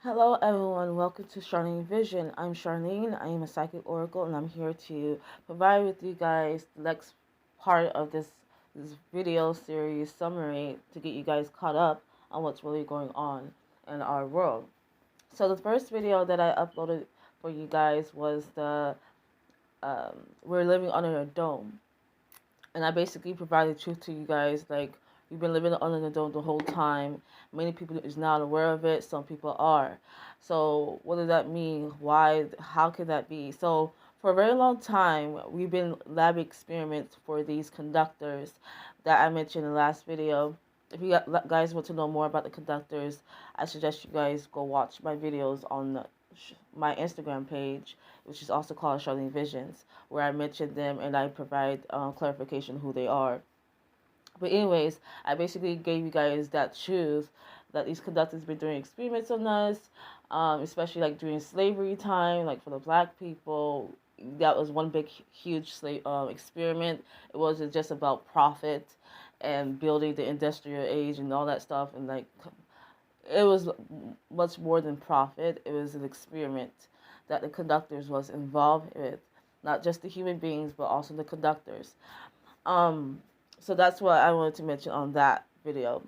Hello, everyone. Welcome to Charlene Vision. I'm Charlene. I am a psychic oracle, and I'm here to provide with you guys the next part of this video series summary to get you guys caught up on what's really going on in our world. So the first video that I uploaded for you guys was the we're living under a dome, and I basically provided truth to you guys. Like, we've been living under the dome the whole time. Many people is not aware of it. Some people are. So what does that mean? Why? How could that be? So for a very long time, we've been lab experiments for these conductors that I mentioned in the last video. If you guys want to know more about the conductors, I suggest you guys go watch my videos on my Instagram page, which is also called Charlene Visions, where I mention them and I provide clarification who they are. But anyways, I basically gave you guys that truth that these conductors been doing experiments on us, especially like during slavery time, like for the black people. That was one big, huge slave experiment. It wasn't just about profit and building the industrial age and all that stuff, and like it was much more than profit. It was an experiment that the conductors was involved with, not just the human beings, but also the conductors. Um, so that's what I wanted to mention on that video.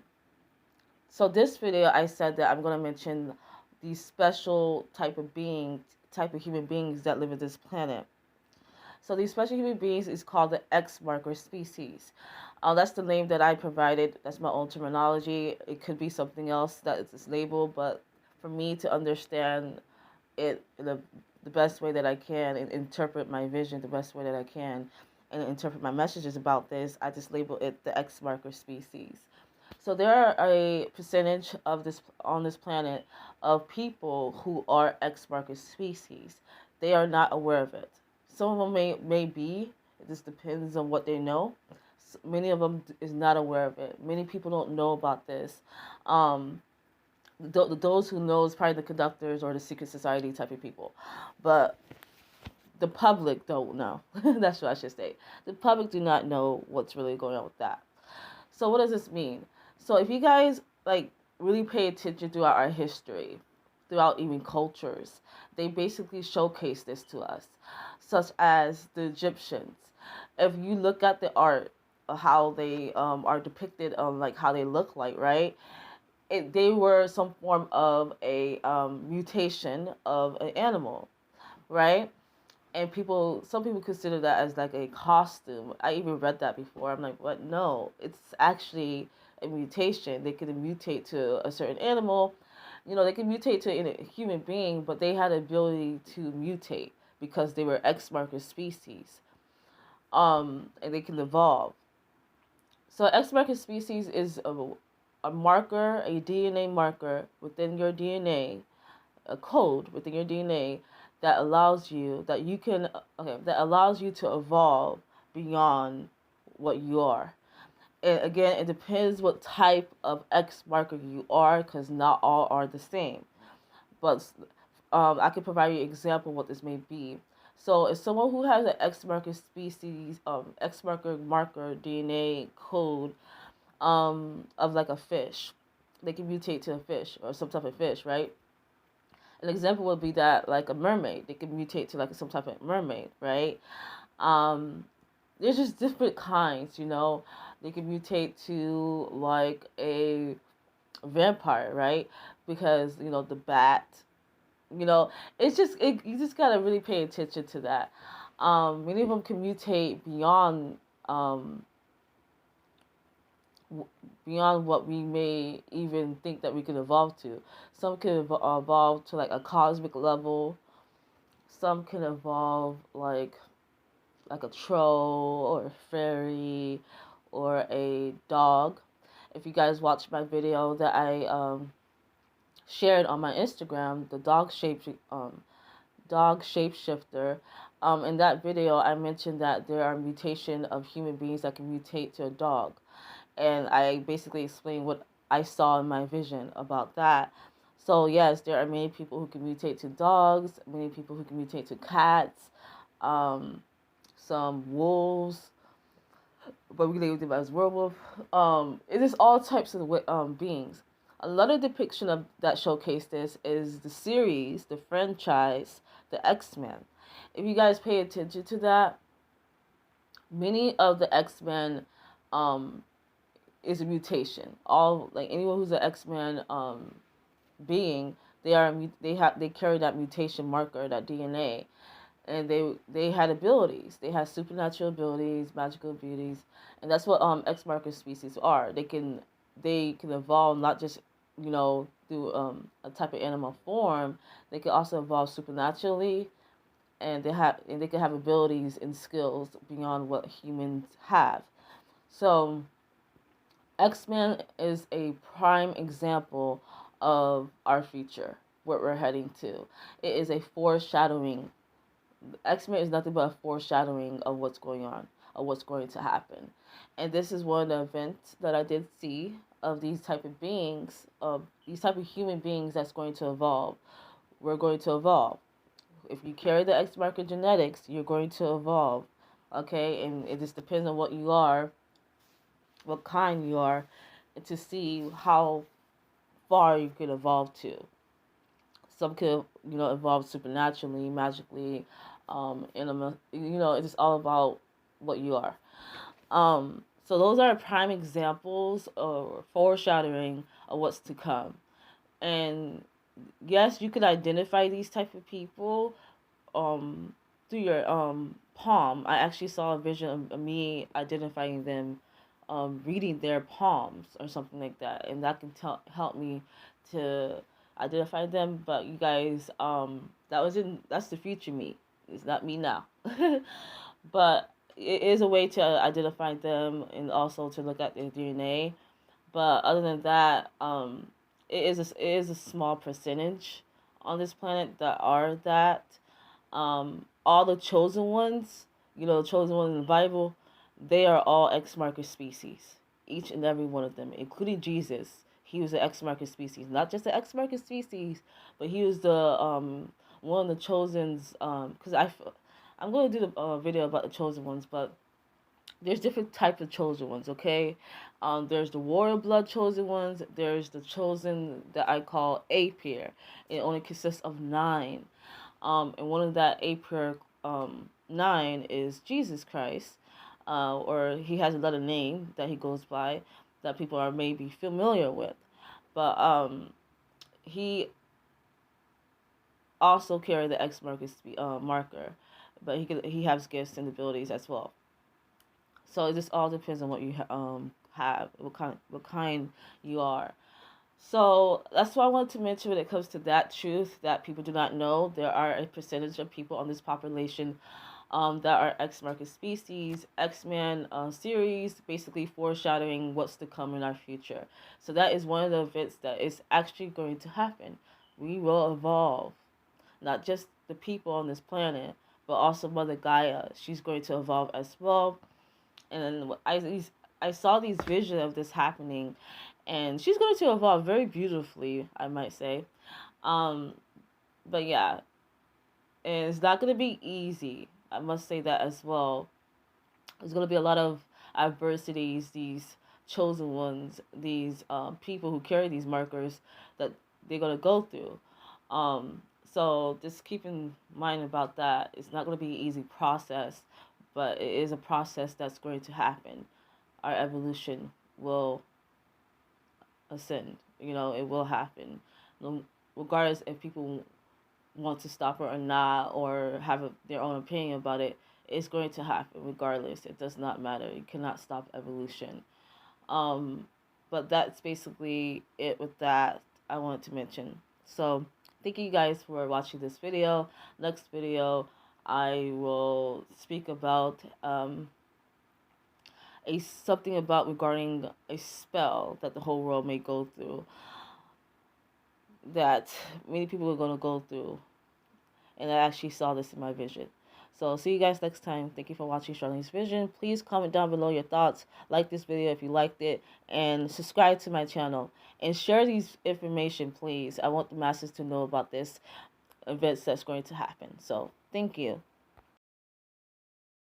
So this video, I said that I'm going to mention these special type of human beings that live on this planet. So these special human beings is called the X marker species. That's the name that I provided. That's my own terminology. It could be something else that is labeled, but for me to understand it in the best way that I can and interpret my vision the best way that I can and interpret my messages about this, I just label it the X marker species. So there are a percentage of this on this planet of people who are X marker species. They are not aware of it. Some of them may be. It just depends on what they know. Many of them is not aware of it. Many people don't know about this. Um, those who know is probably the conductors or the secret society type of people, but the public don't know. That's what I should say. The public do not know what's really going on with that. So what does this mean? So if you guys like really pay attention throughout our history, throughout even cultures, they basically showcase this to us, such as the Egyptians. If you look at the art, how they are depicted, like how they look like, right? They were some form of a mutation of an animal, right? And some people consider that as like a costume. I even read that before. I'm like, what? No, it's actually a mutation. They could mutate to a certain animal. They can mutate to a human being, but they had the ability to mutate because they were X marker species. And they can evolve. So X marker species is a marker, a DNA marker within your DNA, a code within your DNA that allows you that allows you to evolve beyond what you are. And again, it depends what type of X marker you are, because not all are the same. But I can provide you an example of what this may be. So if someone who has an X marker species, X marker DNA code of like a fish, they can mutate to a fish or some type of fish, right? An example would be that like a mermaid, they can mutate to like some type of mermaid, right? Um, there's just different kinds. They can mutate to like a vampire, right? Because the bat, you just gotta really pay attention to that. Many of them can mutate um, beyond what we may even think that we could evolve to. Some can evolve to like a cosmic level. Some can evolve like a troll or a fairy or a dog. If you guys watched my video that I shared on my Instagram, the dog shapeshifter. In that video, I mentioned that there are mutation of human beings that can mutate to a dog, and I basically explained what I saw in my vision about that. So yes, there are many people who can mutate to dogs, many people who can mutate to cats, um, some wolves, but we label them as werewolf. It is all types of beings. Another depiction of that showcase this is the series, the franchise, the X-Men. If you guys pay attention to that, many of the X-Men um, is a mutation. All like anyone who's an X-Men being, they carry that mutation marker, that DNA, and they had abilities. They had supernatural abilities, magical abilities, and that's what X marker species are. They can evolve not just through a type of animal form. They can also evolve supernaturally, and they can have abilities and skills beyond what humans have. So X-Men is a prime example of our future, what we're heading to. It is a foreshadowing. X-Men is nothing but a foreshadowing of what's going on, of what's going to happen. And this is one of the events that I did see of these type of beings, of these type of human beings that's going to evolve. We're going to evolve. If you carry the X marker genetics, you're going to evolve. Okay, and it just depends on what you are, what kind you are, to see how far you can evolve to. Some could, evolve supernaturally, magically, it's just all about what you are. So those are prime examples or foreshadowing of what's to come. And yes, you could identify these type of people through your palm. I actually saw a vision of me identifying them, reading their palms or something like that, and that can help me to identify them. But you guys, that's the future me. It's not me now. But it is a way to identify them and also to look at their DNA. But other than that, it is a small percentage on this planet that are that. All the chosen ones, chosen ones in the Bible, they are all X marker species. Each and every one of them, including Jesus. He was an X marker species, not just an X marker species, but he was the one of the chosen's. Because I'm going to do the video about the chosen ones, but there's different types of chosen ones. Okay, there's the royal blood chosen ones. There's the chosen that I call Apier. It only consists of 9. And one of that Apier 9 is Jesus Christ, or he has another name that he goes by that people are maybe familiar with, but he also carried the X marker marker, but he has gifts and abilities as well. So it just all depends on what you have, what kind you are. So that's what I wanted to mention when it comes to that truth that people do not know. There are a percentage of people on this population that are X market species, X-Men series, basically foreshadowing what's to come in our future. So that is one of the events that is actually going to happen. We will evolve, not just the people on this planet, but also Mother Gaia. She's going to evolve as well. And I saw these visions of this happening, and she's going to evolve very beautifully, I might say. Um, but yeah, and it's not going to be easy. I must say that as well. There's going to be a lot of adversities, these chosen ones, these people who carry these markers that they're going to go through. So just keep in mind about that. It's not going to be an easy process, but it is a process that's going to happen. Our evolution will ascend. It will happen. Regardless if people want to stop it or not, or have their own opinion about it, it's going to happen regardless. It does not matter. You cannot stop evolution. Um, but that's basically it with that I wanted to mention. So thank you guys for watching this video. Next video, I will speak about something about regarding a spell that the whole world may go through, that many people are going to go through, and I actually saw this in my vision. So see you guys next time. Thank you for watching Charlene's Vision. Please comment down below your thoughts, like this video if you liked it, and subscribe to my channel, and share these information, please. I want the masses to know about this events that's going to happen. So thank you.